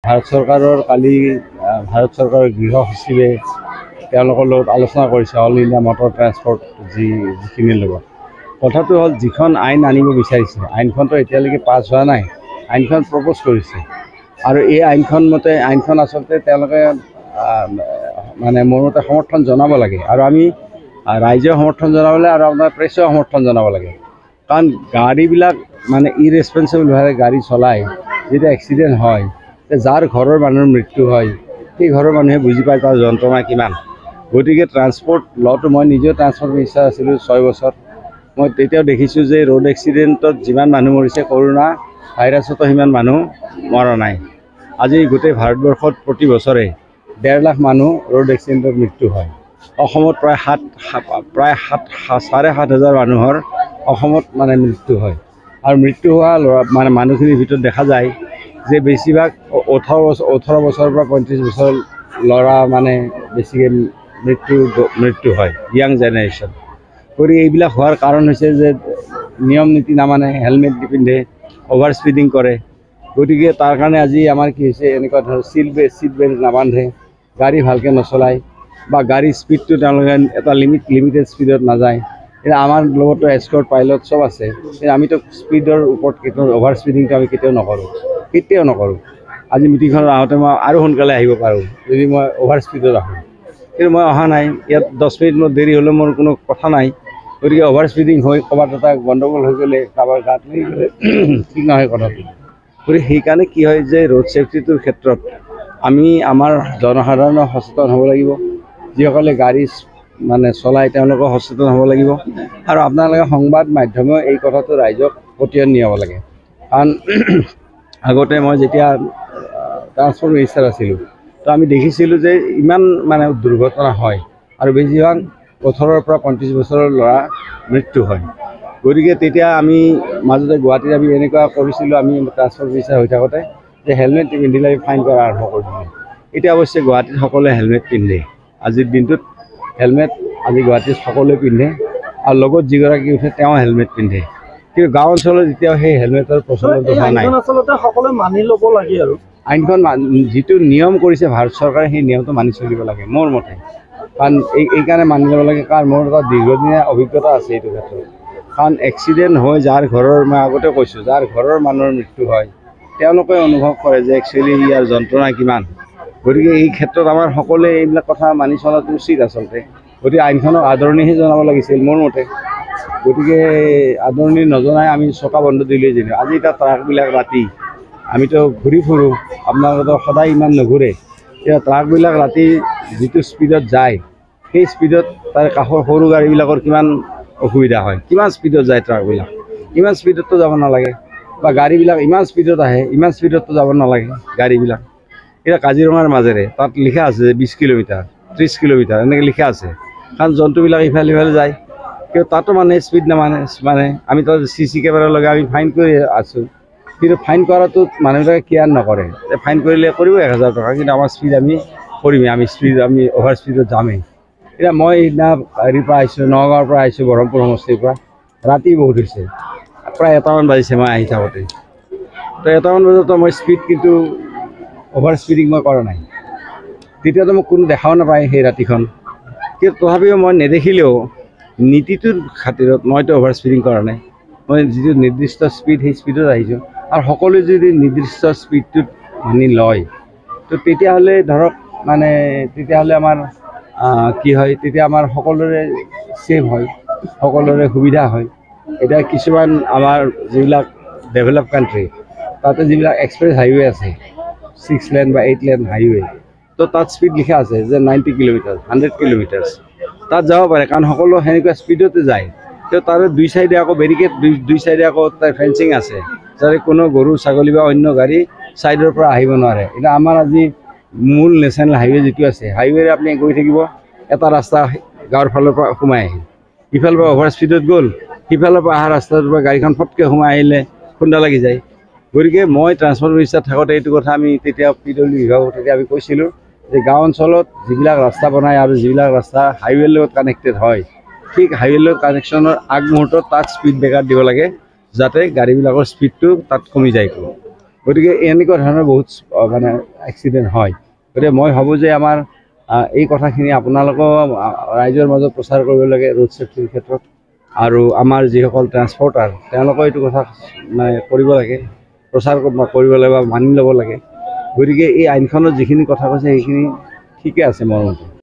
ভাৰত চৰকাৰৰ কালি ভাৰত চৰকাৰৰ গৃহ সচিবে তেওঁলোকৰ লগত আলোচনা কৰিছে অল ইণ্ডিয়া মটৰ ট্ৰান্সপৰ্ট যিখিনিৰ লগত। কথাটো হ'ল যিখন আইন আনিব বিচাৰিছে আইনখনতো এতিয়ালৈকে পাছ হোৱা নাই, আইনখন প্ৰপ'জ কৰিছে আৰু এই আইনখন আচলতে তেওঁলোকে মানে মোৰ মতে সমৰ্থন জনাব লাগে আৰু আমি ৰাইজেও সমৰ্থন জনাবলৈ আৰু আপোনাৰ প্ৰেছেও সমৰ্থন জনাব লাগে। কাৰণ গাড়ীবিলাক মানে ইৰেছপনচিবলভাৱে গাড়ী চলাই যেতিয়া এক্সিডেণ্ট হয়, যাৰ ঘৰৰ মানুহৰ মৃত্যু হয় সেই ঘৰৰ মানুহে বুজি পায় তাৰ যন্ত্ৰণা কিমান। গতিকে ট্ৰান্সপৰ্ট ল'টো মই নিজেও ট্ৰান্সপৰ্ট মিনিষ্টাৰ আছিলোঁ 6 বছৰ। মই তেতিয়াও দেখিছোঁ যে ৰোড এক্সিডেণ্টত যিমান মানুহ মৰিছে কৰোণা ভাইৰাছতো সিমান মানুহ মৰা নাই। আজি গোটেই ভাৰতবৰ্ষত প্ৰতি বছৰে 1.5 লাখ মানুহ ৰোড এক্সিডেণ্টত মৃত্যু হয়। অসমত প্ৰায় 7,500 মানুহৰ অসমত মানে মৃত্যু হয় আৰু মৃত্যু হোৱা মানে মানুহখিনিৰ ভিতৰত দেখা যায় যে বেছিভাগ 18 বছৰৰ পৰা 35 বছৰ ল'ৰা মানে বেছিকৈ মৃত্যু হয়, য়াং জেনেৰেশ্যন। গতিকে এইবিলাক হোৱাৰ কাৰণ হৈছে যে নিয়ম নীতি নামানে, হেলমেট নিপিন্ধে, অভাৰ স্পীডিং কৰে। গতিকে তাৰ কাৰণে আজি আমাৰ কি হৈছে এনেকুৱা ধৰণৰ ছিট বেল্ট নাবান্ধে, গাড়ী ভালকৈ নচলায় বা গাড়ীৰ স্পীডটো তেওঁলোকে এটা লিমিটেড স্পীডত নাযায়। এতিয়া আমাৰ লগতো এস্কৰ্ট পাইলট চব আছে, কিন্তু আমিতো স্পীডৰ ওপৰত কেতিয়াও অভাৰ স্পীডিংটো আমি কেতিয়াও নকৰোঁ। আজি মিটিংখনত আহোঁতে মই আৰু সোনকালে আহিব পাৰোঁ যদি মই অভাৰ স্পীডত আহোঁ, কিন্তু মই অহা নাই। ইয়াত 10 মিনিট মোৰ দেৰি হ'লেও মোৰ কোনো কথা নাই। গতিকে অভাৰ স্পীডিং হৈ ক'ৰবাত এটা গণ্ডগোল হৈ গ'লে কাৰোবাৰ গাত লাগি গ'লে ঠিক নহয় কথাটো। গতিকে সেইকাৰণে কি হয় যে ৰোড ছেফটিটোৰ ক্ষেত্ৰত আমি আমাৰ জনসাধাৰণক সচেতন হ'ব লাগিব, যিসকলে গাড়ী মানে চলায় তেওঁলোকেও সচেতন হ'ব লাগিব আৰু আপোনালোকে সংবাদ মাধ্যমেও এই কথাটো ৰাইজক পতিয়ন নিয়াব লাগে। কাৰণ আগতে মই যেতিয়া ট্ৰান্সপৰ্ট মিনিষ্টাৰ আছিলোঁ তো আমি দেখিছিলোঁ যে ইমান মানে দুৰ্ঘটনা হয় আৰু বেছিভাগ 18 পৰা 35 বছৰৰ ল'ৰা মৃত্যু হয়। গতিকে তেতিয়া আমি মাজতে গুৱাহাটীত আমি এনেকুৱা কৰিছিলোঁ, আমি ট্ৰান্সপৰ্ট মিনিষ্টাৰ হৈ থাকোঁতে যে হেলমেট নিপিন্ধিলে আমি ফাইন কৰা আৰম্ভ কৰিছিলোঁ। এতিয়া অৱশ্যে গুৱাহাটীত সকলোৱে হেলমেট পিন্ধে, আজিৰ দিনটোত হেলমেট আজি গুৱাহাটীত সকলোৱে পিন্ধে আৰু লগত যিগৰাকী উঠে তেওঁ হেলমেট পিন্ধে। কিন্তু গাঁও অঞ্চলত এতিয়াও সেই হেলমেটৰ প্ৰচলনটো হোৱা নাই। আচলতে সকলোৱে মানি ল'ব লাগে আৰু আইনখন যিটো নিয়ম কৰিছে ভাৰত চৰকাৰে সেই নিয়মটো মানি চলিব লাগে মোৰ মতে। কাৰণ এইকাৰণে মানি ল'ব লাগে কাৰণ মোৰ এটা দীৰ্ঘদিনীয়া অভিজ্ঞতা আছে এইটো ক্ষেত্ৰত। কাৰণ এক্সিডেণ্ট হৈ যাৰ ঘৰৰ, মই আগতে কৈছোঁ, যাৰ ঘৰৰ মানুহৰ মৃত্যু হয় তেওঁলোকে অনুভৱ কৰে যে একচুৱেলি ইয়াৰ যন্ত্ৰণা কিমান। গতিকে এই ক্ষেত্ৰত আমাৰ সকলোৱে এইবিলাক কথা মানি চলাটো উচিত আচলতে। গতিকে আইনখনক আদৰণিহে জনাব লাগিছিল মোৰ মতে। গতিকে আদৰণি নজনাই আমি চকা বন্ধ দিলেই যেনে আজি এতিয়া ট্ৰাকবিলাক ৰাতি আমিতো ঘূৰি ফুৰোঁ, আপোনালোকেতো সদায় ইমান নুঘূৰে। এতিয়া ট্ৰাকবিলাক ৰাতি যিটো স্পীডত যায় সেই স্পীডত তাৰ কাষৰ সৰু গাড়ীবিলাকৰ কিমান অসুবিধা হয়, কিমান স্পীডত যায় ট্ৰাকবিলাক, ইমান স্পীডততো যাব নালাগে। বা গাড়ীবিলাক ইমান স্পীডত আহে, ইমান স্পীডততো যাব নালাগে গাড়ীবিলাক। এতিয়া কাজিৰঙাৰ মাজেৰে তাত লিখা আছে যে 20 কিলোমিটাৰ 30 কিলোমিটাৰ এনেকৈ লিখা আছে, কাৰণ জন্তুবিলাক ইফালে সিফালে যায়। কিন্তু তাতো মানে স্পীড নামানে আমি তাত CC কেমেৰা লগাই আমি ফাইন কৰি আছোঁ। কিন্তু ফাইন কৰাটোত মানুহবিলাকে কেয়াৰ নকৰে। ফাইন কৰিলে কৰিব 1000 টকা, কিন্তু আমাৰ স্পীড আমি কৰিমেই, আমি অভাৰ স্পীডত যামেই। এতিয়া মই সেইদিনা হেৰিৰ পৰা আহিছোঁ, নগাঁৱৰ পৰা আহিছোঁ, ব্ৰহ্মপুৰ সমষ্টিৰ পৰা, ৰাতি বহুত হৈছে, প্ৰায় 1টামান বাজিছে মই আহি থাকোঁতে। তো 1টামান বজাতো মই স্পীড কিন্তু অভাৰ স্পীডিং মই কৰা নাই। তেতিয়াতো মোক কোনো দেখাও নাপায় সেই ৰাতিখন, কিন্তু তথাপিও মই নেদেখিলেও নীতিটোৰ খাতিৰত মইতো অভাৰ স্পীডিং কৰা নাই। মই যিটো নিৰ্দিষ্ট স্পীড সেই স্পীডত আহিছোঁ আৰু সকলোৱে যদি নিৰ্দিষ্ট স্পীডটোত মানি লয় তো তেতিয়াহ'লে ধৰক মানে তেতিয়াহ'লে আমাৰ কি হয়, তেতিয়া আমাৰ সকলোৰে ছেফ হয়, সকলোৰে সুবিধা হয়। এতিয়া কিছুমান আমাৰ যিবিলাক ডেভেলপ কাণ্ট্ৰি তাতে যিবিলাক এক্সপ্ৰেছ হাইৱে আছে 6 লেন বা 8 লেন হাইৱে, তো তাত স্পীড লিখা আছে যে 90 কিলোমিটাৰ 100 কিলোমিটাৰ্ছ। তাত যাব পাৰে কাৰণ সকলো সেনেকুৱা স্পীডতে যায়। কিন্তু তাৰে দুই চাইডে আকৌ বেৰিকেড, দুই চাইডে আকৌ তাৰ ফেঞ্চিং আছে যাতে কোনো গৰু ছাগলী বা অন্য গাড়ী ছাইডৰ পৰা আহিব নোৱাৰে। এতিয়া আমাৰ আজি মূল নেশ্যনেল হাইৱে যিটো আছে, হাইৱেৰে আপুনি গৈ থাকিব, এটা ৰাস্তা গাঁৱৰ ফালৰ পৰা সোমাই আহিল, ইফালৰ পৰা অভাৰ স্পীডত গ'ল, সিফালৰ পৰা অহা ৰাস্তাটোৰ পৰা গাড়ীখন ফটকৈ সোমাই আহিলে খুন্দা লাগি যায়। গতিকে মই ট্ৰান্সপৰ্ট মিনিষ্টাৰ থাকোঁতে এইটো কথা আমি তেতিয়া PW বিভাগত তেতিয়া আমি কৈছিলোঁ যে গাঁও অঞ্চলত যিবিলাক ৰাস্তা বনায় আৰু যিবিলাক ৰাস্তা হাইৱেৰ লগত কানেক্টেড হয়, ঠিক হাইৱেৰ লগত কানেকশ্যনৰ আগমুহূৰ্তত তাত স্পীড ব্ৰেকাৰ দিব লাগে যাতে গাড়ীবিলাকৰ স্পীডটো তাত কমি যায়। গতিকে এনেকুৱা ধৰণৰ বহুত মানে এক্সিডেণ্ট হয়। গতিকে মই ভাবোঁ যে আমাৰ এই কথাখিনি আপোনালোকেও ৰাইজৰ মাজত প্ৰচাৰ কৰিব লাগে ৰোড ছেফটিৰ ক্ষেত্ৰত, আৰু আমাৰ যিসকল ট্ৰান্সপৰ্টাৰ তেওঁলোকেও এইটো কথা মানে কৰিব লাগে, প্ৰচাৰ কৰিব লাগে বা মানি ল'ব লাগে। গতিকে এই আইনখনত যিখিনি কথা কৈছে সেইখিনি ঠিকে আছে মোৰ মতে।